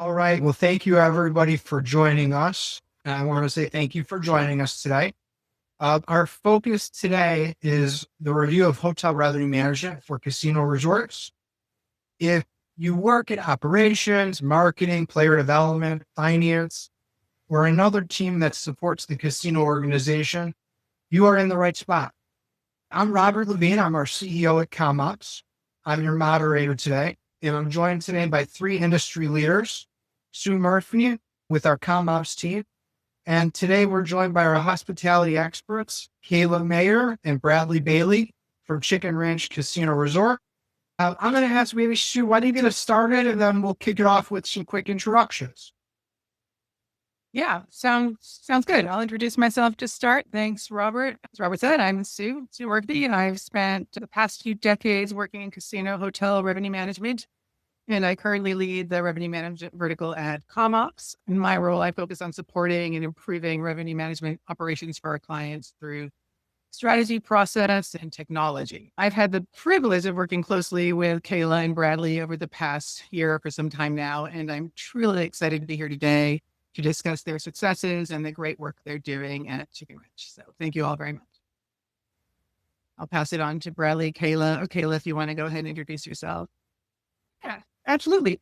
All right. Well, thank you everybody for joining us. And I want to say thank you for joining us today. Our focus today is the review of hotel revenue management for casino resorts. If you work in operations, marketing, player development, finance, or another team that supports the casino organization, you are in the right spot. I'm Robert Levine. I'm our CEO at ComOps. I'm your moderator today, and I'm joined today by three industry leaders, Sue Murphy with our ComOps team. And today we're joined by our hospitality experts, Kayla Maier and Bradley Bailey from Chicken Ranch Casino Resort. I'm going to ask maybe Sue, why don't you get us started, and then we'll kick it off with some quick introductions. Yeah, sounds good. I'll introduce myself to start. Thanks, Robert. As Robert said, I'm Sue Murphy, and I've spent the past few decades working in casino hotel revenue management, and I currently lead the revenue management vertical at ComOps. In my role, I focus on supporting and improving revenue management operations for our clients through strategy, process, and technology. I've had the privilege of working closely with Kayla and Bradley over the past year for some time now, and I'm truly excited to be here today to discuss their successes and the great work they're doing at Chicken Ranch. So thank you all very much. I'll pass it on to Bradley, Kayla. Or Kayla, if you want to go ahead and introduce yourself. Yeah, absolutely.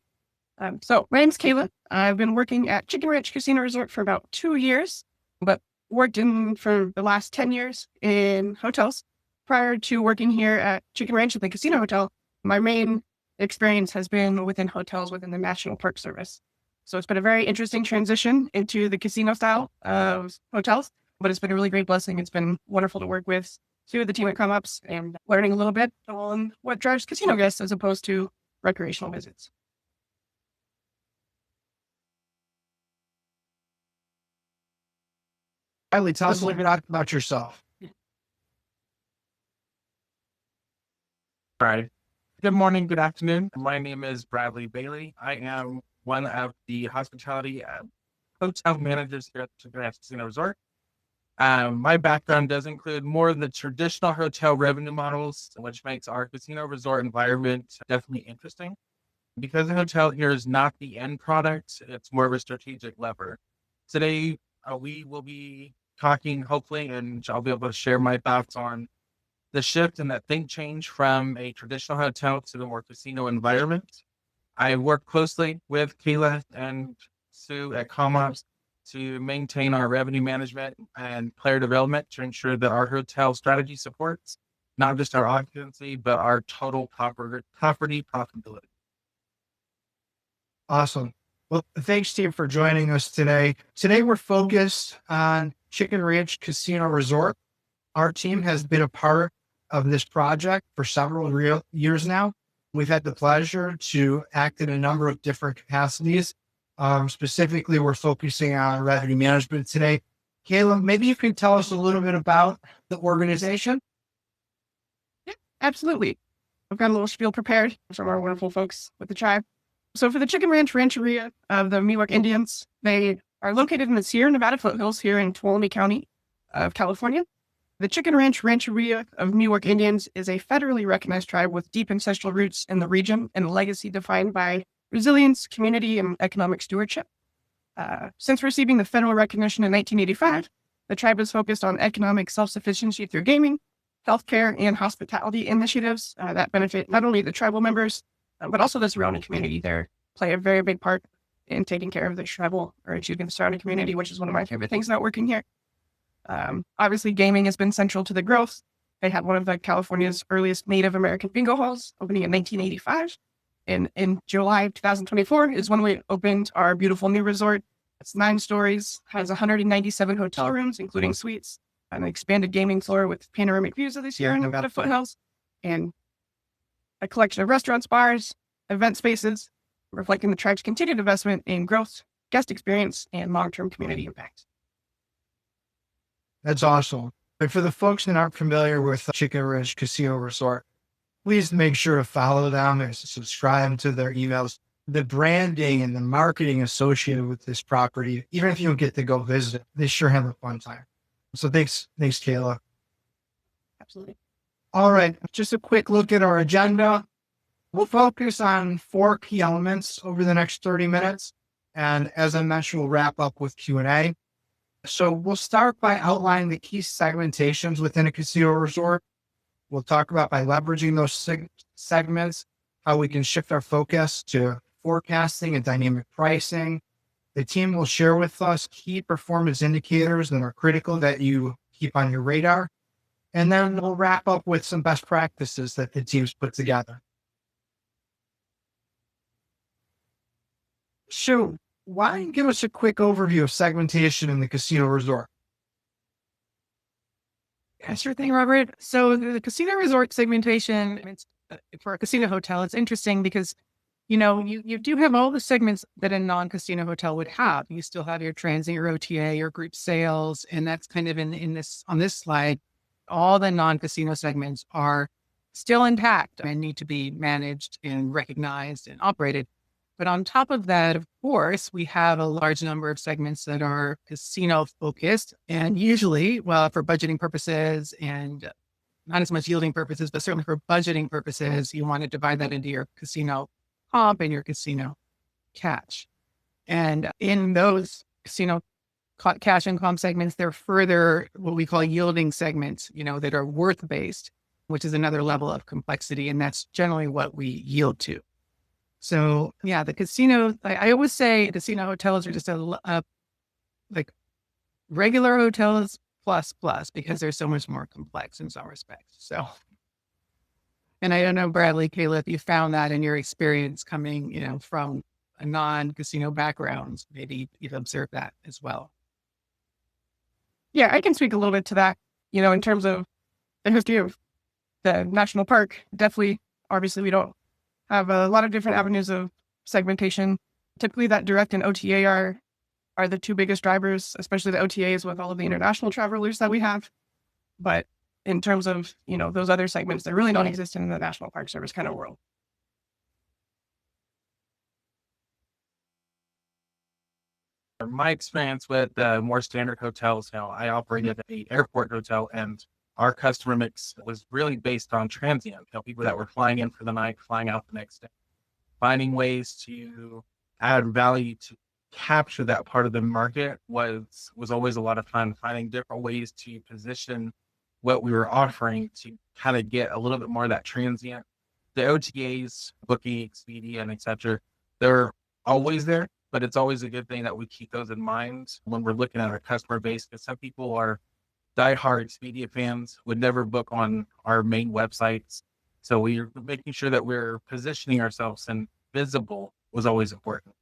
So my name's Kayla. I've been working at Chicken Ranch Casino Resort for about 2 years, but worked for the last 10 years in hotels. Prior to working here at Chicken Ranch at the casino hotel, my main experience has been within hotels within the National Park Service. So it's been a very interesting transition into the casino style of hotels, but it's been a really great blessing. It's been wonderful to work with two of the team at ComOps and learning a little bit on what drives casino guests as opposed to recreational visits. Bradley, tell us a little bit about yourself. All right. Good morning, good afternoon. My name is Bradley Bailey. I am one of the hospitality hotel managers here at the Chicken Ranch Casino Resort. My background does include more of the traditional hotel revenue models, which makes our casino resort environment definitely interesting. Because the hotel here is not the end product, it's more of a strategic lever. Today, we will be talking, hopefully, and I'll be able to share my thoughts on the shift and that think change from a traditional hotel to the more casino environment. I work closely with Kayla and Sue at ComOps to maintain our revenue management and player development to ensure that our hotel strategy supports not just our occupancy, but our total property profitability. Awesome. Well, thanks, team, for joining us today. Today, we're focused on Chicken Ranch Casino Resort. Our team has been a part of this project for several years now. We've had the pleasure to act in a number of different capacities. Specifically, we're focusing on revenue management today. Kayla, maybe you can tell us a little bit about the organization. Yeah, absolutely. I've got a little spiel prepared from our wonderful folks with the tribe. So for the Chicken Ranch Rancheria of the Miwok Indians, they are located in the Sierra Nevada foothills here in Tuolumne County of California. The Chicken Ranch Rancheria of Miwok Indians is a federally recognized tribe with deep ancestral roots in the region and a legacy defined by resilience, community, and economic stewardship. Since receiving the federal recognition in 1985, the tribe is focused on economic self-sufficiency through gaming, healthcare, and hospitality initiatives that benefit not only the tribal members, but also the surrounding community. They play a very big part in taking care of the tribal, or excuse me, the surrounding community, which is one of my favorite things about working here. Obviously, gaming has been central to the growth. They had one of California's earliest Native American bingo halls opening in 1985. And in July of 2024 is when we opened our beautiful new resort. It's 9 stories, has 197 hotel rooms, including suites, an expanded gaming floor with panoramic views of the Sierra Nevada foothills, and a collection of restaurants, bars, event spaces, reflecting the tribe's continued investment in growth, guest experience, and long-term community impact. That's awesome. But for the folks that aren't familiar with Chicken Ranch Casino Resort, please make sure to follow them and subscribe to their emails. The branding and the marketing associated with this property, even if you don't get to go visit, they sure have a fun time. So thanks, Kayla. Absolutely. All right, just a quick look at our agenda. We'll focus on 4 key elements over the next 30 minutes. And as I mentioned, we'll wrap up with Q&A. So we'll start by outlining the key segmentations within a casino resort. We'll talk about by leveraging those segments, how we can shift our focus to forecasting and dynamic pricing. The team will share with us key performance indicators that are critical that you keep on your radar. And then we'll wrap up with some best practices that the teams put together. So why don't you give us a quick overview of segmentation in the casino resort? Yeah, sure thing, Robert. So the casino resort segmentation, it's, for a casino hotel, it's interesting because, you do have all the segments that a non-casino hotel would have. You still have your transient, your OTA, your group sales, and that's kind of on this slide. All the non-casino segments are still intact and need to be managed and recognized and operated. But on top of that, of course, we have a large number of segments that are casino focused, and usually, well, for budgeting purposes and not as much yielding purposes, but certainly for budgeting purposes, you want to divide that into your casino comp and your casino cash. And in those casino cash and comp segments, they're further what we call yielding segments, that are worth based, which is another level of complexity. And that's generally what we yield to. So yeah, the casino, I always say casino hotels are just like regular hotels plus, because they're so much more complex in some respects. So, and I don't know, Bradley, Kayla, if you found that in your experience coming, from a non-casino background, maybe you've observed that as well. Yeah, I can speak a little bit to that, in terms of the history of the national park. Definitely, obviously, we don't have a lot of different avenues of segmentation. Typically, that direct and OTA are the two biggest drivers, especially the OTAs with all of the international travelers that we have. But in terms of, those other segments, they really don't exist in the National Park Service kind of world. My experience with more standard hotels, I operated an airport hotel, and our customer mix was really based on transient, people that were flying in for the night, flying out the next day. Finding ways to add value to capture that part of the market was always a lot of fun. Finding different ways to position what we were offering to kind of get a little bit more of that transient. The OTAs, Booking, Expedia, and et cetera, they're always there, but it's always a good thing that we keep those in mind when we're looking at our customer base, because some people are diehard Expedia fans, would never book on our main websites. So we're making sure that we're positioning ourselves and visible was always important.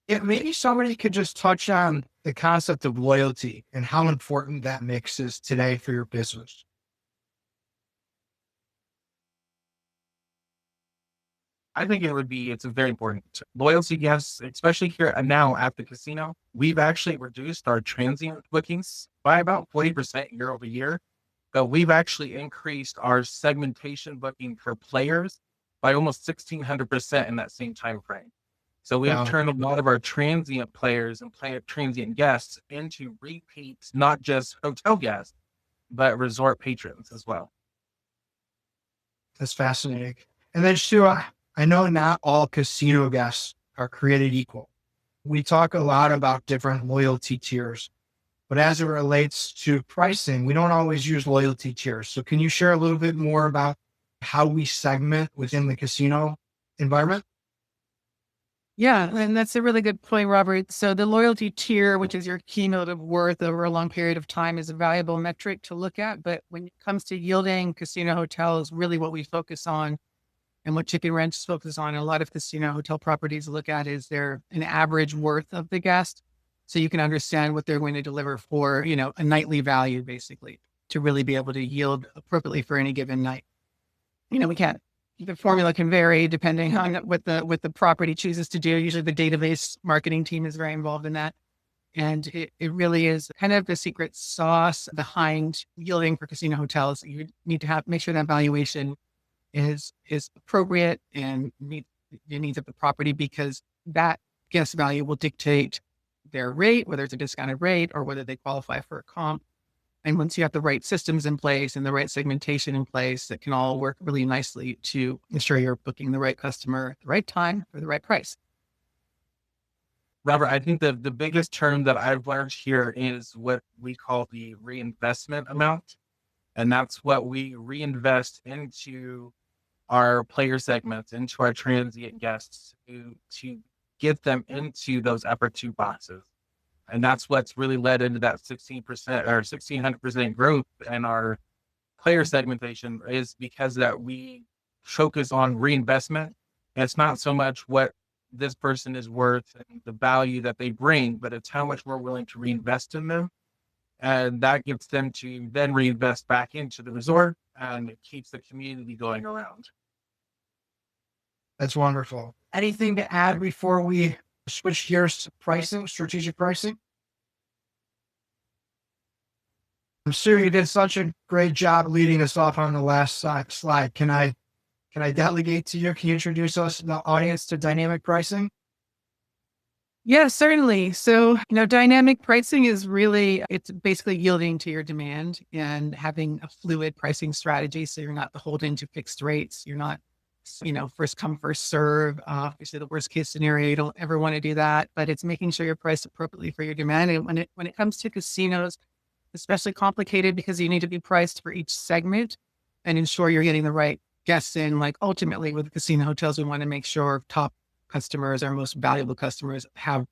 Yeah, maybe somebody could just touch on the concept of loyalty and how important that mix is today for your business. I think it's very important. Loyalty, yes, especially here now at the casino. We've actually reduced our transient bookings by about 40% year over year, but we've actually increased our segmentation booking for players by almost 1,600% in that same time frame. So we have turned a lot of our transient players and transient guests into repeats, not just hotel guests, but resort patrons as well. That's fascinating. And then Stu, I know not all casino guests are created equal. We talk a lot about different loyalty tiers, but as it relates to pricing, we don't always use loyalty tiers. So can you share a little bit more about how we segment within the casino environment? Yeah, and that's a really good point, Robert. So the loyalty tier, which is your cumulative worth over a long period of time, is a valuable metric to look at. But when it comes to yielding casino hotels, really what we focus on and what Chicken Ranch focuses on, and a lot of casino hotel properties look at, is an average worth of the guest. So you can understand what they're going to deliver for, a nightly value, basically, to really be able to yield appropriately for any given night. The formula can vary depending on what the property chooses to do. Usually the database marketing team is very involved in that. And it really is kind of the secret sauce behind yielding for casino hotels. You need to make sure that valuation is appropriate and meet the needs of the property, because that guest value will dictate their rate, whether it's a discounted rate or whether they qualify for a comp. And once you have the right systems in place and the right segmentation in place, that can all work really nicely to ensure you're booking the right customer at the right time for the right price. Robert, I think the biggest term that I've learned here is what we call the reinvestment amount. And that's what we reinvest into our player segments, into our transient guests to get them into those upper two boxes. And that's what's really led into that 16% or 1,600% growth in our player segmentation, is because that we focus on reinvestment. And it's not so much what this person is worth and the value that they bring, but it's how much we're willing to reinvest in them. And that gets them to then reinvest back into the resort, and it keeps the community going around. That's wonderful. Anything to add before we switch gears to pricing, strategic pricing? I'm sure you did such a great job leading us off on the last slide. Can I delegate to you? Can you introduce us, the audience, to dynamic pricing? Yeah, certainly. So, dynamic pricing is it's basically yielding to your demand and having a fluid pricing strategy. So you're not beholden to fixed rates. You're not, first come, first serve. Obviously the worst case scenario, you don't ever want to do that, but it's making sure you're priced appropriately for your demand. And when it comes to casinos, especially complicated because you need to be priced for each segment and ensure you're getting the right guests in. Like ultimately with casino hotels, we want to make sure top customers, our most valuable customers, have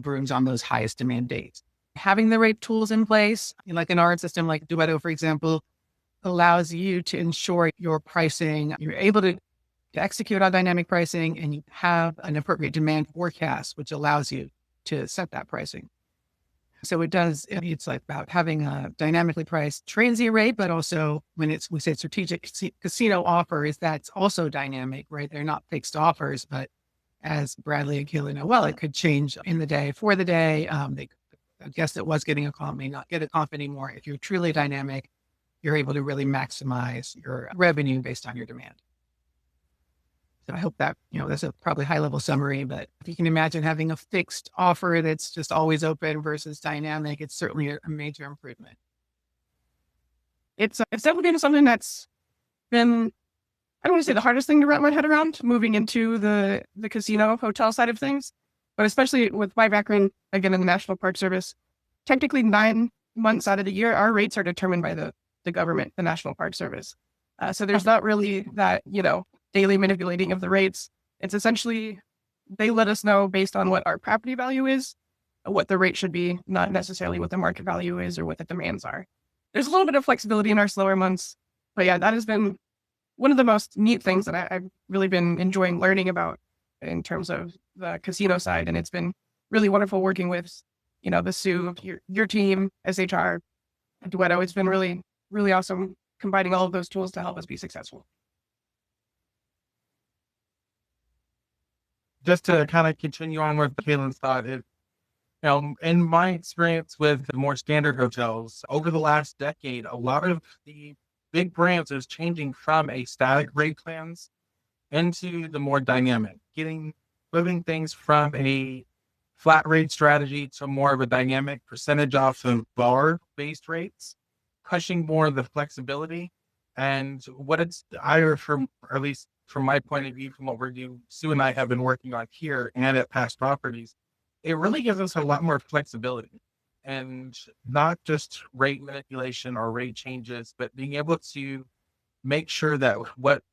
rooms on those highest demand dates. Having the right tools in place, like in our system, like Duetto, for example, allows you to ensure your pricing, you're able to execute on dynamic pricing, and you have an appropriate demand forecast, which allows you to set that pricing. So it's like about having a dynamically priced transient rate, but also when we say strategic casino offers, that's also dynamic, right? They're not fixed offers, but as Bradley and Kayla know well, it could change in the day, for the day. A guest that was getting a comp may not get a comp anymore. If you're truly dynamic, you're able to really maximize your revenue based on your demand. So I hope that, that's a probably high level summary, but if you can imagine having a fixed offer that's just always open versus dynamic, it's certainly a major improvement. It's definitely been something that's been, I don't want to say the hardest thing to wrap my head around, moving into the casino hotel side of things, but especially with my background, again, in the National Park Service, technically 9 months out of the year, our rates are determined by the government, the National Park Service. So there's not really that, daily manipulating of the rates. It's essentially, they let us know based on what our property value is, what the rate should be, not necessarily what the market value is or what the demands are. There's a little bit of flexibility in our slower months, but yeah, that has been one of the most neat things that I've really been enjoying learning about in terms of the casino side. And it's been really wonderful working with, the Sue, your team, SHR, Duetto. It's been really, really awesome combining all of those tools to help us be successful. Just to kind of continue on with Kayla's thought, in my experience with the more standard hotels over the last decade, a lot of the big brands is changing from a static rate plans into the more dynamic, moving things from a flat rate strategy to more of a dynamic percentage off of bar based rates, pushing more of the flexibility. And what or at least from my point of view, from what Sue and I have been working on here and at past properties, it really gives us a lot more flexibility. And not just rate manipulation or rate changes, but being able to make sure that what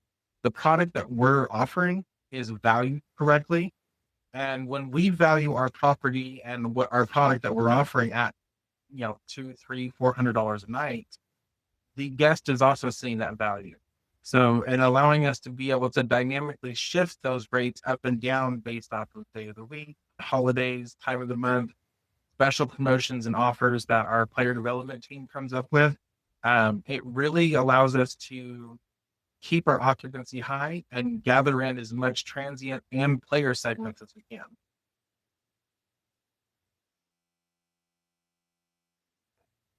the product that we're offering is valued correctly. And when we value our property and what our product that we're offering at, $200, $300, $400 a night, the guest is also seeing that value. So, and allowing us to be able to dynamically shift those rates up and down based off of the day of the week, holidays, time of the month, special promotions and offers that our player development team comes up with. It really allows us to keep our occupancy high and gather in as much transient and player segments as we can.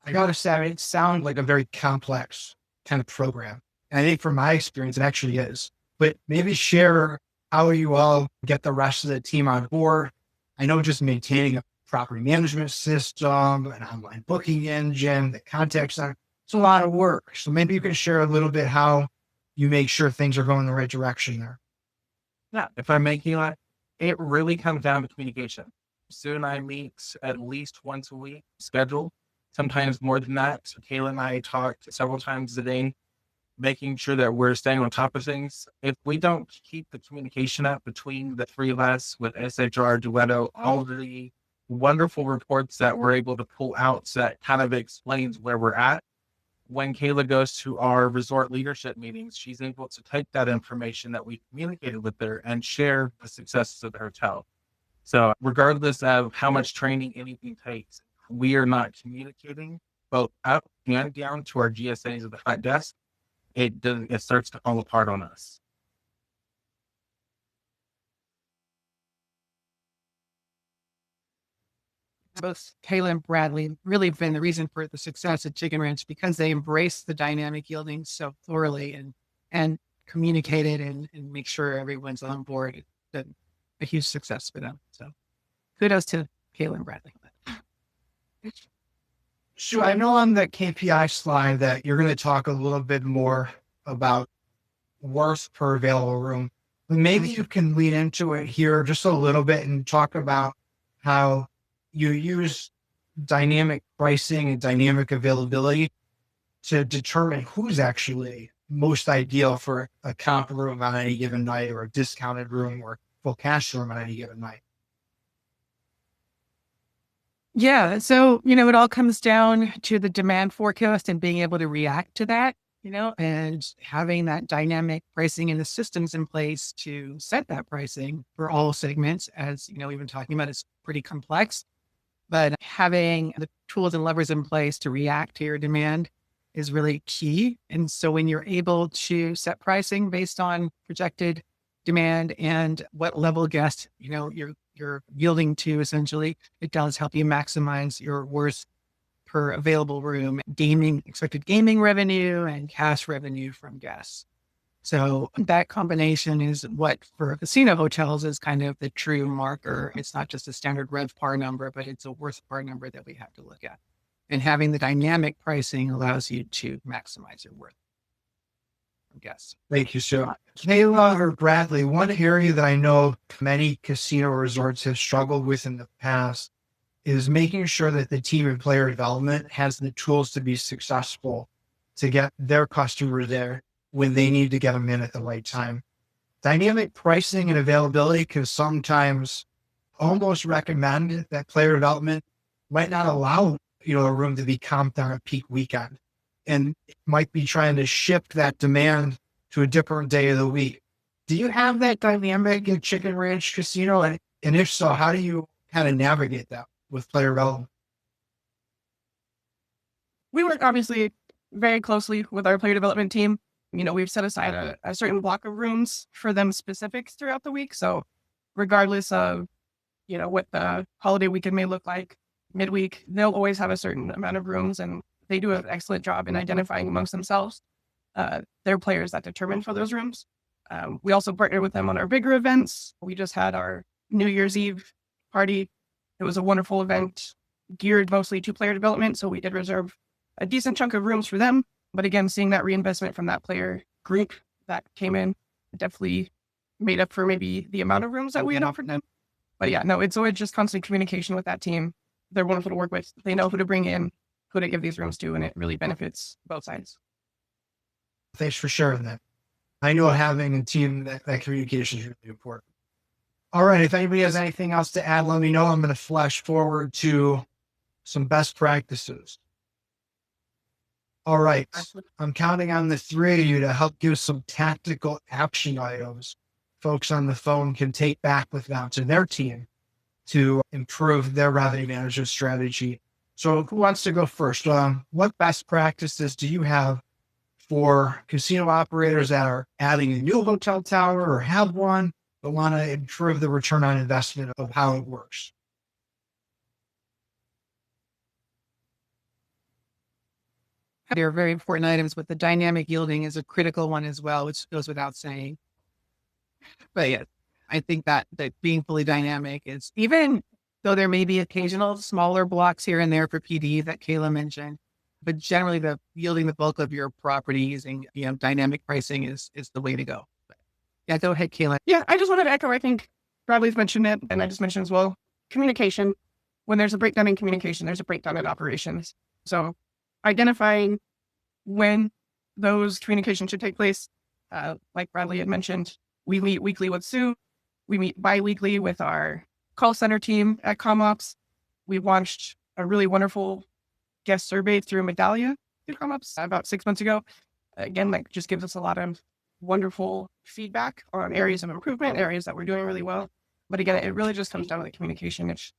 I gotta say, it sounds like a very complex kind of program. And I think from my experience, it actually is. But maybe share how you all get the rest of the team on board. I know just maintaining a property management system, an online booking engine, the contact center, it's a lot of work. So maybe you can share a little bit how you make sure things are going in the right direction there. Yeah, if I'm making it really comes down to communication. Sue and I meet at least once a week, scheduled, sometimes more than that. So Kayla and I talk several times a day, making sure that we're staying on top of things. If we don't keep the communication up between the three of us with SHR, Duetto, all of the wonderful reports that we're able to pull out, so that kind of explains where we're at. When Kayla goes to our resort leadership meetings, she's able to take that information that we communicated with her and share the successes of the hotel. So regardless of how much training anything takes, we are not communicating both up and down to our GSAs at the front desk. It starts to fall apart on us. Both Kayla and Bradley really have been the reason for the success at Chicken Ranch, because they embrace the dynamic yielding so thoroughly and communicate it and make sure everyone's on board. It's been a huge success for them. So kudos to Kayla and Bradley. So I know on the KPI slide that you're going to talk a little bit more about worth per available room. Maybe you can lead into it here just a little bit and talk about how you use dynamic pricing and dynamic availability to determine who's actually most ideal for a comp room on any given night, or a discounted room, or full cash room on any given night. Yeah. So, it all comes down to the demand forecast and being able to react to that, and having that dynamic pricing and the systems in place to set that pricing for all segments. As we've been talking about, it's pretty complex, but having the tools and levers in place to react to your demand is really key. And so when you're able to set pricing based on projected demand and what level guest, you're yielding to, essentially, it does help you maximize your worth per available room, expected gaming revenue and cash revenue from guests. So that combination is what, for casino hotels, is kind of the true marker. It's not just a standard RevPAR number, but it's a WorthPAR number that we have to look at. And having the dynamic pricing allows you to maximize your worth from guests. Thank you, Sue. Kayla or Bradley, one area that I know many casino resorts have struggled with in the past is making sure that the team and player development has the tools to be successful to get their customer there when they need to get them in at the right time. Dynamic pricing and availability can sometimes almost recommend that player development might not allow a room to be comped on a peak weekend, and might be trying to shift that demand to a different day of the week. Do you have that dynamic at Chicken Ranch Casino? And if so, how do you kind of navigate that with player development? We work obviously very closely with our player development team. We've set aside a certain block of rooms for them specifics throughout the week. So regardless of, what the holiday weekend may look like, midweek, they'll always have a certain amount of rooms, and they do an excellent job in identifying amongst themselves their players that determine for those rooms. We also partner with them on our bigger events. We just had our New Year's Eve party. It was a wonderful event geared mostly to player development. So we did reserve a decent chunk of rooms for them. But again, seeing that reinvestment from that player group that came in definitely made up for maybe the amount of rooms that we had offered them. But yeah, no, it's always just constant communication with that team. They're wonderful to work with. They know who to bring in, who to give these rooms to, and it really benefits both sides. Thanks for sharing that. I know having a team that communication is really important. All right. If anybody has anything else to add, let me know. I'm going to flash forward to some best practices. All right. I'm counting on the three of you to help give some tactical action items folks on the phone can take back with them to their team to improve their revenue management strategy. So who wants to go first? What best practices do you have for casino operators that are adding a new hotel tower or have one, but want to improve the return on investment of how it works? They're very important items, but the dynamic yielding is a critical one as well, which goes without saying. But yeah, I think that being fully dynamic is, even though there may be occasional smaller blocks here and there for PD that Kayla mentioned, but generally the yielding the bulk of your property using dynamic pricing is the way to go. But yeah, go ahead, Kayla. Yeah, I just wanted to echo, I think Bradley's mentioned it, and I just mentioned as well, communication. When there's a breakdown in communication, there's a breakdown in operations. So identifying when those communications should take place, like Bradley had mentioned, we meet weekly with Sue. We meet bi-weekly with our call center team at ComOps. We launched a really wonderful guest survey through Medallia through ComOps about 6 months ago. Again, that just gives us a lot of wonderful feedback on areas of improvement, areas that we're doing really well. But again, it really just comes down to the communication. If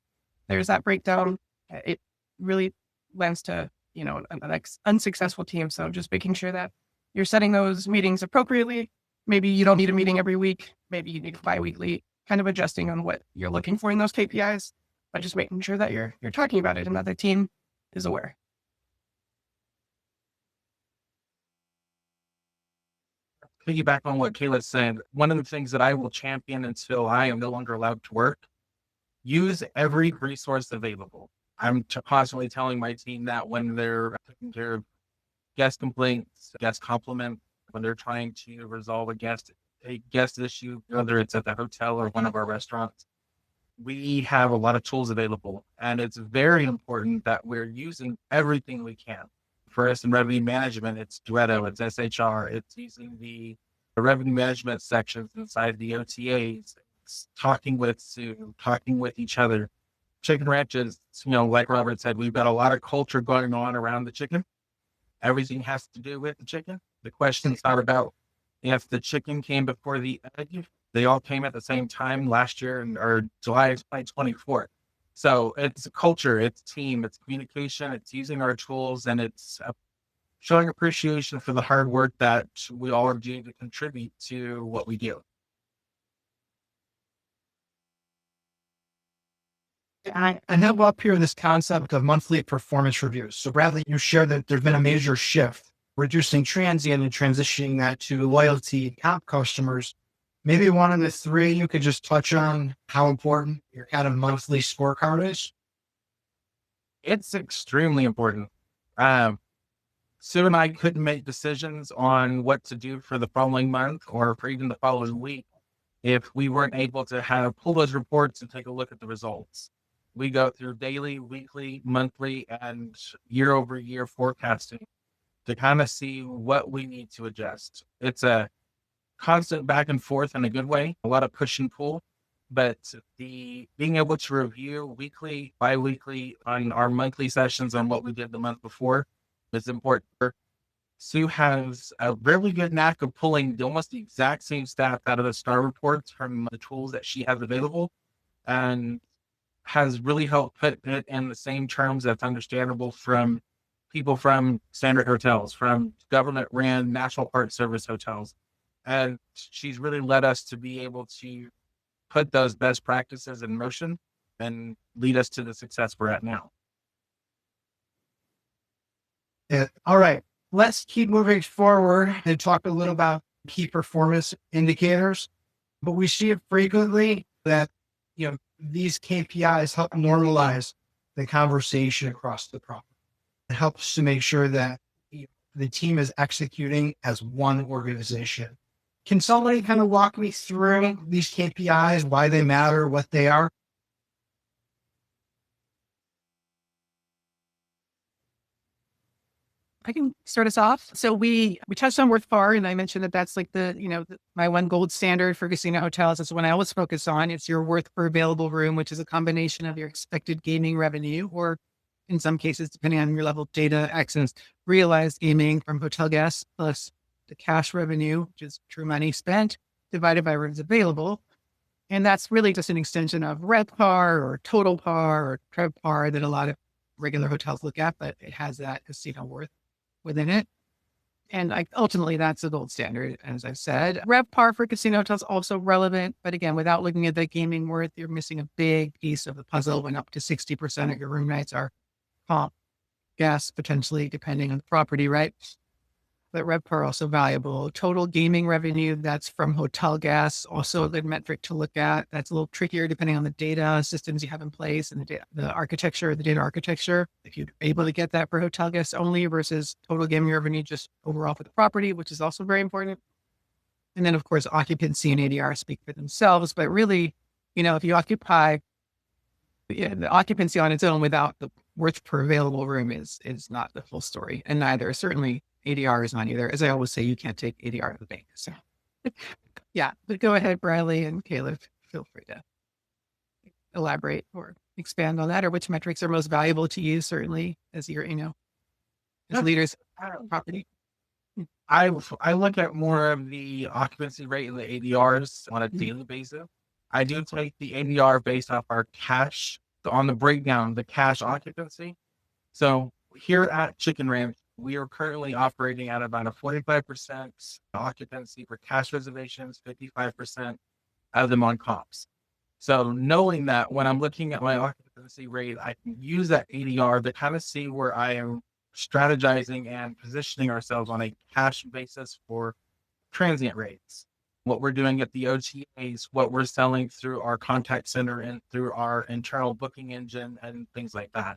there's that breakdown, it really lends to, an unsuccessful team. So just making sure that you're setting those meetings appropriately. Maybe you don't need a meeting every week. Maybe you need bi-weekly, kind of adjusting on what you're looking for in those KPIs, but just making sure that you're talking about it and that the team is aware. Piggyback on what Kayla said, one of the things that I will champion until I am no longer allowed to work, use every resource available. I'm constantly telling my team that when they're taking care of guest complaints, guest compliments, when they're trying to resolve a guest issue, whether it's at the hotel or one of our restaurants, we have a lot of tools available. And it's very important that we're using everything we can. For us in revenue management, it's Duetto, it's SHR, it's using the revenue management sections inside the OTAs, it's talking with Sue, talking with each other. Chicken ranches, like Robert said, we've got a lot of culture going on around the chicken. Everything has to do with the chicken. The question's not about if the chicken came before the egg. They all came at the same time last year or July of 2024. So it's a culture, it's team, it's communication, it's using our tools, and it's showing appreciation for the hard work that we all are doing to contribute to what we do. And then we'll up here this concept of monthly performance reviews. So Bradley, you shared that there's been a major shift, reducing transient and transitioning that to loyalty comp customers. Maybe one of the three, you could just touch on how important your kind of monthly scorecard is. It's extremely important. Sue and I couldn't make decisions on what to do for the following month or for even the following week if we weren't able to pull those reports and take a look at the results. We go through daily, weekly, monthly, and year-over-year forecasting to kind of see what we need to adjust. It's a constant back and forth in a good way, a lot of push and pull, but being able to review weekly, bi-weekly on our monthly sessions on what we did the month before is important. Sue has a really good knack of pulling almost the exact same stats out of the star reports from the tools that she has available, and has really helped put it in the same terms that's understandable from people from standard hotels, from government ran National Park Service hotels. And she's really led us to be able to put those best practices in motion and lead us to the success we're at now. Yeah. All right. Let's keep moving forward and talk a little about key performance indicators. But we see it frequently that, these KPIs help normalize the conversation across the property. It helps to make sure that the team is executing as one organization. Can somebody kind of walk me through these KPIs, why they matter, what they are? I can start us off. So we touched on WorthPAR, and I mentioned that that's like my one gold standard for casino hotels. That's the one I always focus on. It's your worth per available room, which is a combination of your expected gaming revenue, or in some cases, depending on your level of data access, realized gaming from hotel guests, plus the cash revenue, which is true money spent, divided by rooms available. And that's really just an extension of RevPAR or total par or TrevPAR that a lot of regular hotels look at, but it has that casino worth within it. And ultimately, that's the gold standard, as I've said. RevPAR for casino hotels also relevant, but again, without looking at the gaming worth, you're missing a big piece of the puzzle when up to 60% of your room nights are comp guests, potentially, depending on the property, right? But RevPAR also valuable. Total gaming revenue, that's from hotel guests, also a good metric to look at. That's a little trickier depending on the data systems you have in place and the data architecture. If you're able to get that for hotel guests only versus total gaming revenue just overall for the property, which is also very important. And then, of course, occupancy and ADR speak for themselves. But really, if you occupy Yeah, the occupancy on its own without the worth per available room is not the full story, and neither certainly ADR is not either. As I always say, you can't take ADR to the bank. So, yeah, but go ahead, Bradley and Kayla, feel free to elaborate or expand on that, or which metrics are most valuable to you. Certainly, as you're, as leaders of property. I look at more of the occupancy rate and the ADRs on a daily basis. I do take the ADR based off our cash on the breakdown, the cash occupancy. So here at Chicken Ranch, we are currently operating at about a 45% occupancy for cash reservations, 55% of them on comps. So knowing that when I'm looking at my occupancy rate, I can use that ADR to kind of see where I am strategizing and positioning ourselves on a cash basis for transient rates. What we're doing at the OTAs, what we're selling through our contact center and through our internal booking engine and things like that.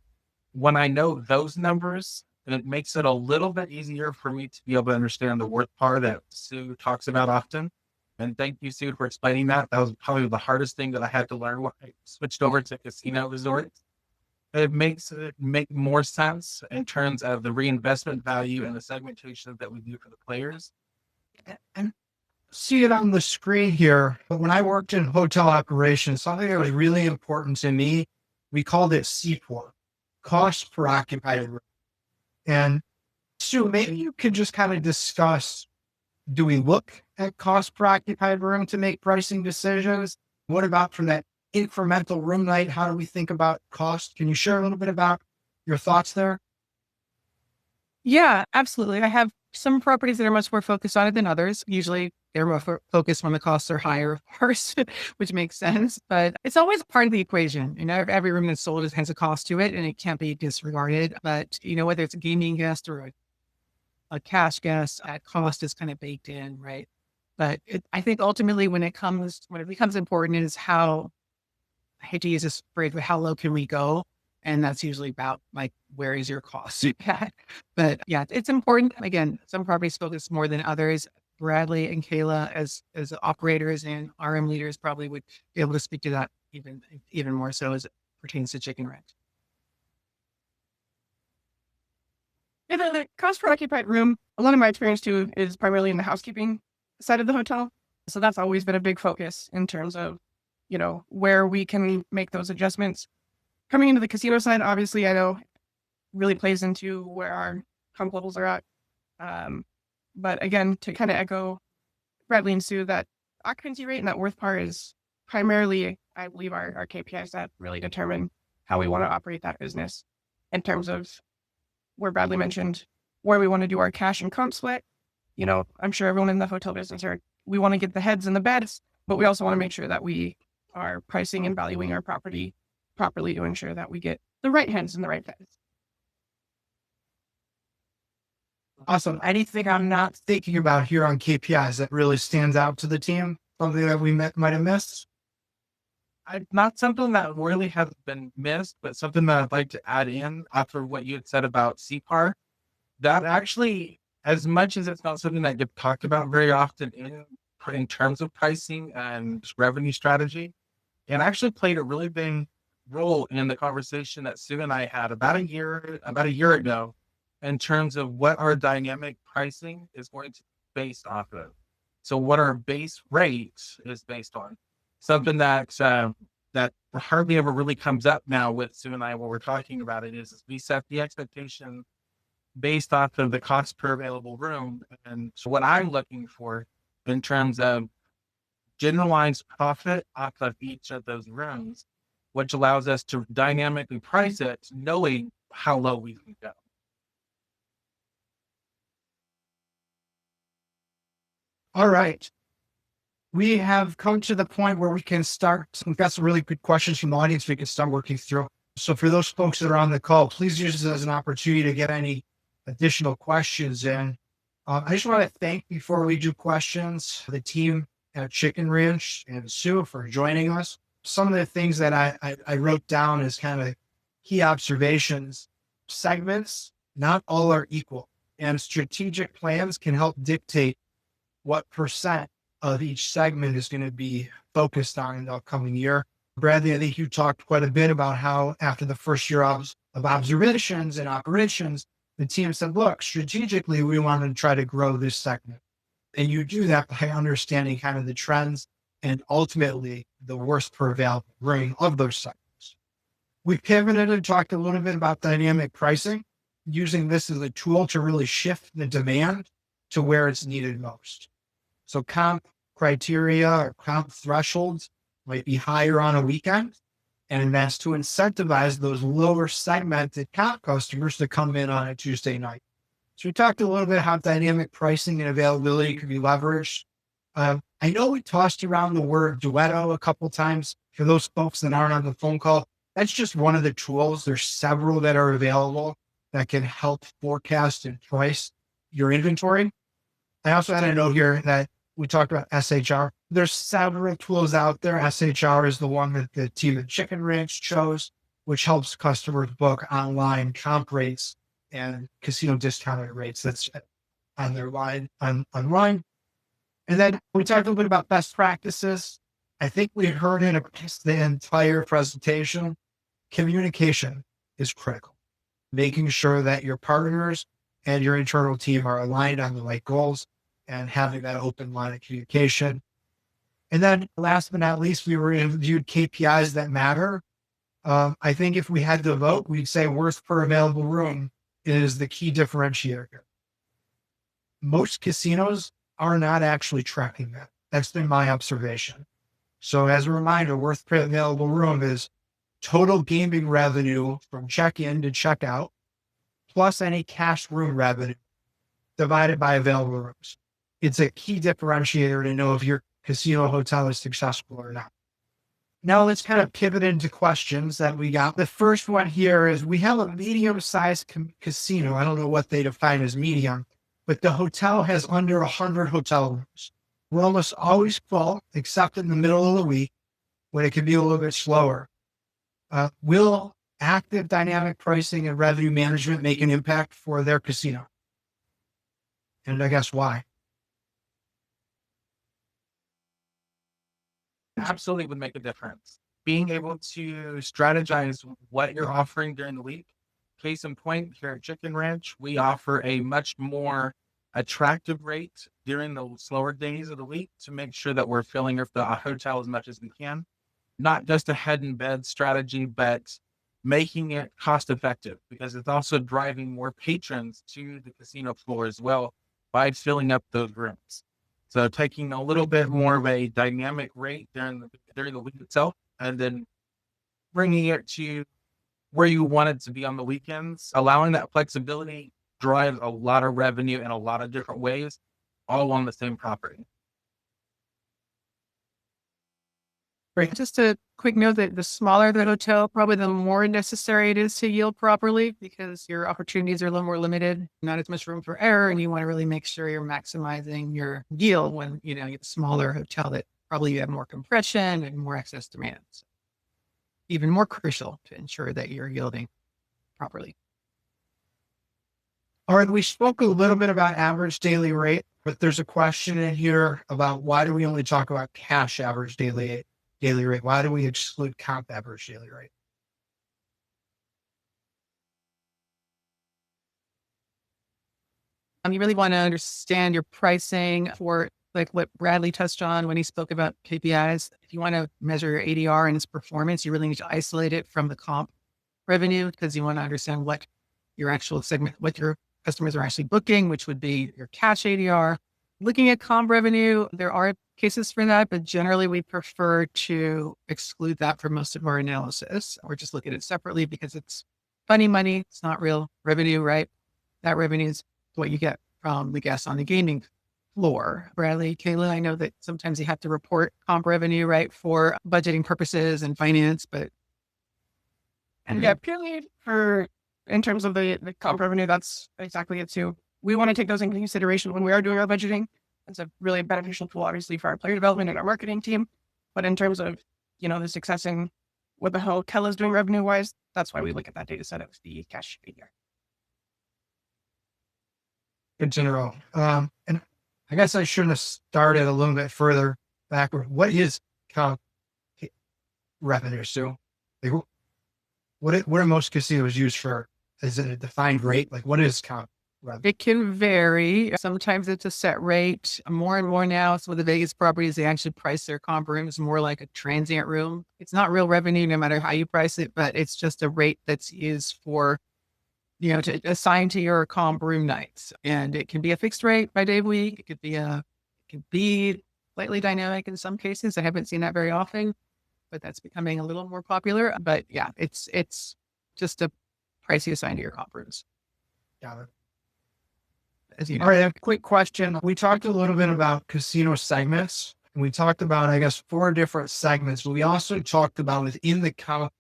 When I know those numbers, it makes it a little bit easier for me to be able to understand the WorthPAR that Sue talks about often. And thank you, Sue, for explaining that. That was probably the hardest thing that I had to learn when I switched over to casino resorts. It makes it make more sense in terms of the reinvestment value and the segmentation that we do for the players. And see it on the screen here, but when I worked in hotel operations, something that was really important to me, we called it CPOR, cost per occupied room. And Sue, maybe you could just kind of discuss, do we look at cost per occupied room to make pricing decisions? What about from that incremental room night? How do we think about cost? Can you share a little bit about your thoughts there? Yeah, absolutely. I have some properties that are much more focused on it than others. Usually they're more focused when the costs are higher, of course, which makes sense. But it's always a part of the equation. Every room that's sold has a cost to it and it can't be disregarded. But, whether it's a gaming guest or a cash guest, that cost is kind of baked in, right? But I think ultimately when it becomes important is how, I hate to use this phrase, but how low can we go? And that's usually about where is your cost at? But yeah, it's important. Again, some properties focus more than others. Bradley and Kayla as operators and RM leaders probably would be able to speak to that even more so as it pertains to Chicken Ranch. And the cost per occupied room, a lot of my experience too is primarily in the housekeeping side of the hotel. So that's always been a big focus in terms of, where we can make those adjustments. Coming into the casino side, obviously, I know really plays into where our comp levels are at. But again, to kind of echo Bradley and Sue, that occupancy rate and that WorthPAR is primarily, I believe, our KPIs that really determine how we want to operate that business in terms of where Bradley mentioned where we want to do our cash and comp split. I'm sure everyone in the hotel business we want to get the heads in the beds, but we also want to make sure that we are pricing and valuing our property properly to ensure that we get the right heads in the right beds. Awesome. Anything I'm not thinking about here on KPIs that really stands out to the team? Something that we might have missed? Not something that really has been missed, but something that I'd like to add in after what you had said about CPAR. That actually, as much as it's not something that gets talked about very often in terms of pricing and revenue strategy, it actually played a really big role in the conversation that Sue and I had about a year ago in terms of what our dynamic pricing is going to be based off of. So what our base rate is based on. Something that hardly ever really comes up now with Sue and I when we're talking about it is we set the expectation based off of the cost per available room. And so what I'm looking for in terms of generalized profit off of each of those rooms, which allows us to dynamically price it, knowing how low we can go. All right. We have come to the point where we can start. We've got some really good questions from the audience we can start working through. So for those folks that are on the call, please use this as an opportunity to get any additional questions in. I just want to thank, before we do questions, the team at Chicken Ranch and Sue for joining us. Some of the things that I wrote down as kind of key observations. Segments, not all are equal, and strategic plans can help dictate what percent of each segment is going to be focused on in the upcoming year. Bradley, I think you talked quite a bit about how after the first year of observations and operations, the team said, look, strategically, we want to try to grow this segment. And you do that by understanding kind of the trends and ultimately the worst per available room of those segments. We pivoted and talked a little bit about dynamic pricing, using this as a tool to really shift the demand to where it's needed most. So comp criteria or comp thresholds might be higher on a weekend, and that's to incentivize those lower segmented comp customers to come in on a Tuesday night. So we talked a little bit how dynamic pricing and availability could be leveraged. I know we tossed around the word duetto a couple times. For those folks that aren't on the phone call, that's just one of the tools. There's several that are available that can help forecast and price your inventory. I also had a note here that we talked about SHR. There's several tools out there. SHR is the one that the team at Chicken Ranch chose, which helps customers book online comp rates and casino discounted rates. That's on their line online. And then we talked a little bit about best practices. I think we heard in the entire presentation, communication is critical. Making sure that your partners and your internal team are aligned on the right goals and having that open line of communication. And then last but not least, we reviewed KPIs that matter. I think if we had to vote, we'd say worth per available room is the key differentiator here. Most casinos are not actually tracking that. That's been my observation. So as a reminder, worth per available room is total gaming revenue from check-in to check-out, plus any cash room revenue divided by available rooms. It's a key differentiator to know if your casino hotel is successful or not. Now let's kind of pivot into questions that we got. The first one here is we have a medium-sized casino. I don't know what they define as medium, but the hotel has under 100 hotel rooms. We're almost always full, except in the middle of the week when it can be a little bit slower. Will active dynamic pricing and revenue management make an impact for their casino? And I guess why? Absolutely would make a difference. Being able to strategize what you're offering during the week. Case in point, here at Chicken Ranch, we offer a much more attractive rate during the slower days of the week to make sure that we're filling up the hotel as much as we can. Not just a head and bed strategy, but making it cost effective, because it's also driving more patrons to the casino floor as well by filling up those rooms. So taking a little bit more of a dynamic rate during the week itself, and then bringing it to where you want it to be on the weekends, allowing that flexibility drives a lot of revenue in a lot of different ways, all on the same property. Right. Just a quick note that the smaller the hotel, probably the more necessary it is to yield properly, because your opportunities are a little more limited, not as much room for error, and you want to really make sure you're maximizing your yield when you get a smaller hotel that probably you have more compression and more excess demand. So even more crucial to ensure that you're yielding properly. All right, we spoke a little bit about average daily rate, but there's a question in here about why do we only talk about cash average daily rate? Why do we exclude comp average daily rate? You really want to understand your pricing for like what Bradley touched on when he spoke about KPIs. If you want to measure your ADR and its performance, you really need to isolate it from the comp revenue, because you want to understand what your actual segment, what your customers are actually booking, which would be your cash ADR. Looking at comp revenue, there are cases for that, but generally we prefer to exclude that for most of our analysis, or just look at it separately because it's funny money. It's not real revenue, right? That revenue is what you get from the guests on the gaming floor. Bradley, Kayla, I know that sometimes you have to report comp revenue, right, for budgeting purposes and finance, but. And yeah, purely in terms of the comp revenue, that's exactly it too. We want to take those into consideration when we are doing our budgeting. It's a really beneficial tool, obviously, for our player development and our marketing team. But in terms of, the success and what the hell Kayla's doing revenue-wise, that's why we look at that data set of the cash figure. Good to know. And I guess I should have started a little bit further backward. What is comp revenue. So like, what are most casinos used for? Is it a defined rate? Like what is comp revenue? It can vary. Sometimes it's a set rate. More and more now, some of the Vegas properties, they actually price their comp rooms more like a transient room. It's not real revenue no matter how you price it, but it's just a rate that's used for, to assign to your comp room nights. And it can be a fixed rate by day of week. It can be slightly dynamic in some cases. I haven't seen that very often, but that's becoming a little more popular. But yeah, it's just a price you assign to your comp rooms. Got it. As you know. All right, a quick question. We talked a little bit about casino segments, and we talked about, I guess, 4 different segments, but we also talked about within the comp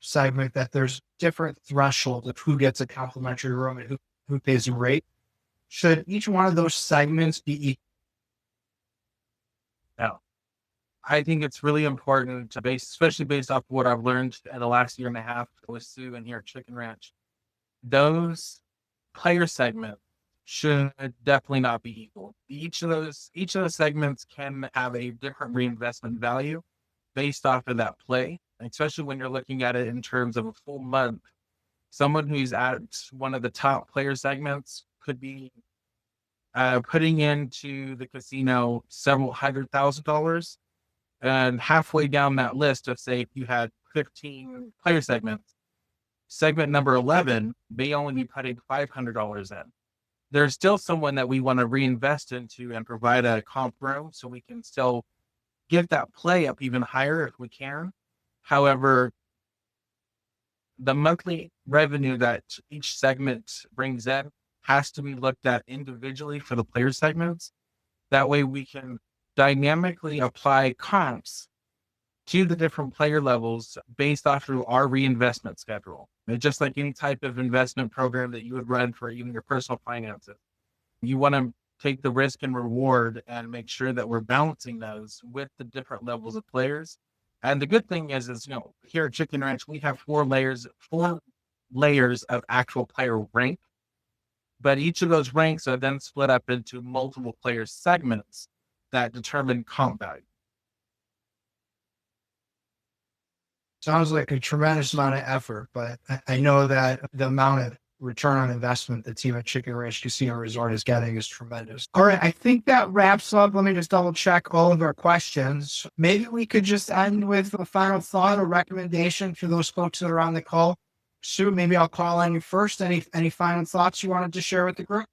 segment that there's different thresholds of who gets a complimentary room and who pays a rate. Should each one of those segments be equal? No. I think it's really important to especially based off what I've learned in the last year and a half with Sue and here at Chicken Ranch. Those player segments should definitely not be equal. Each of those segments can have a different reinvestment value based off of that play, especially when you're looking at it in terms of a full month. Someone who's at one of the top player segments could be putting into the casino several $100,000, and halfway down that list of, say, if you had 15 player segments, segment number 11 may only be putting $500 in. There's still someone that we want to reinvest into and provide a comp room so we can still get that play up even higher if we can. However, the monthly revenue that each segment brings in has to be looked at individually for the player segments. That way we can dynamically apply comps to the different player levels based off of our reinvestment schedule. And just like any type of investment program that you would run for even your personal finances, you want to take the risk and reward and make sure that we're balancing those with the different levels of players. And the good thing is here at Chicken Ranch, we have 4 layers of actual player rank, but each of those ranks are then split up into multiple player segments that determine comp value. Sounds like a tremendous amount of effort, but I know that the amount of return on investment the team at Chicken Ranch Casino Resort is getting is tremendous. All right, I think that wraps up. Let me just double check all of our questions. Maybe we could just end with a final thought or recommendation for those folks that are on the call. Sue, maybe I'll call on you first. Any final thoughts you wanted to share with the group?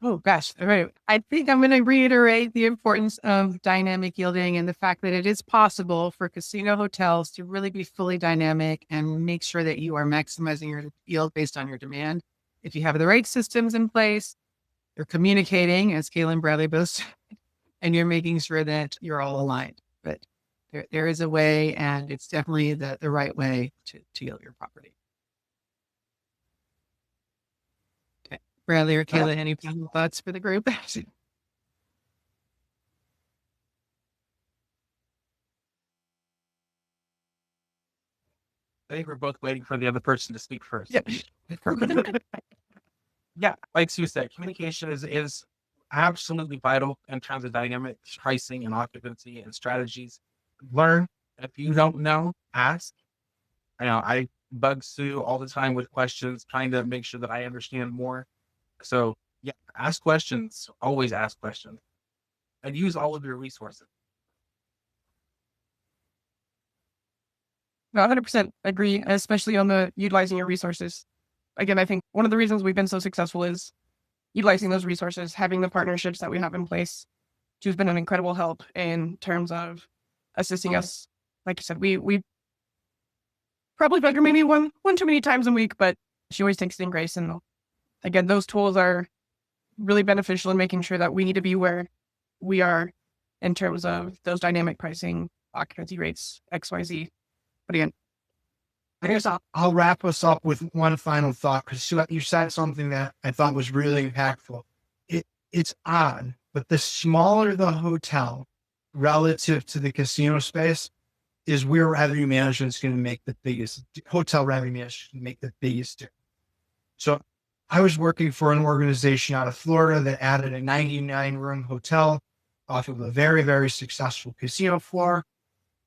Oh gosh. All right. I think I'm going to reiterate the importance of dynamic yielding and the fact that it is possible for casino hotels to really be fully dynamic and make sure that you are maximizing your yield based on your demand. If you have the right systems in place, you're communicating, as Kayla and Bradley both said, and you're making sure that you're all aligned. But there is a way, and it's definitely the right way to yield your property. Bradley or Kayla, any final thoughts for the group? I think we're both waiting for the other person to speak first. Yep. Yeah, like Sue said, communication is absolutely vital in terms of dynamic pricing and occupancy and strategies. Learn. If you don't know, ask. I bug Sue all the time with questions, trying to make sure that I understand more. So yeah, ask questions, always ask questions, and use all of your resources. No, 100% agree, especially on the utilizing your resources. Again, I think one of the reasons we've been so successful is utilizing those resources, having the partnerships that we have in place, which has been an incredible help in terms of assisting us. Like I said, we probably bug her maybe one too many times a week, but she always takes it in grace. And again, those tools are really beneficial in making sure that we need to be where we are in terms of those dynamic pricing, occupancy rates, XYZ. But again, I guess I'll wrap us up with one final thought, because you said something that I thought was really impactful. It's odd, but the smaller the hotel relative to the casino space is where revenue management is going to make the biggest, hotel revenue management make the biggest difference. So I was working for an organization out of Florida that added a 99-room hotel off of a very, very successful casino floor.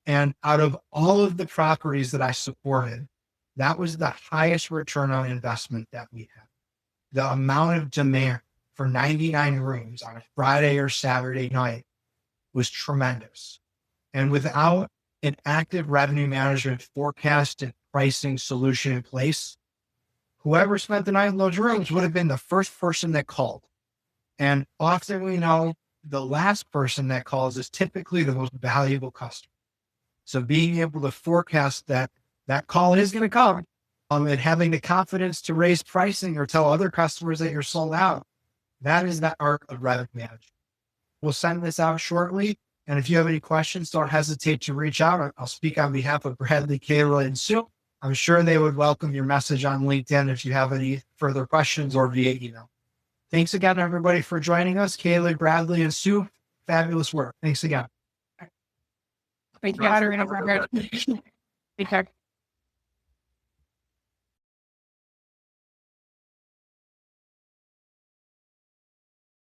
And out of all of the properties that I supported, that was the highest return on investment that we had. The amount of demand for 99 rooms on a Friday or Saturday night was tremendous. And without an active revenue management forecast and pricing solution in place, whoever spent the night in those rooms would have been the first person that called. And often we know the last person that calls is typically the most valuable customer. So being able to forecast that call is going to come, and having the confidence to raise pricing or tell other customers that you're sold out, that is the art of revenue management. We'll send this out shortly. And if you have any questions, don't hesitate to reach out. I'll speak on behalf of Bradley, Kayla, and Sue. I'm sure they would welcome your message on LinkedIn if you have any further questions or via email. Thanks again, everybody, for joining us. Kayla, Bradley, and Sue, fabulous work. Thanks again. Thank you, moderator. Take care.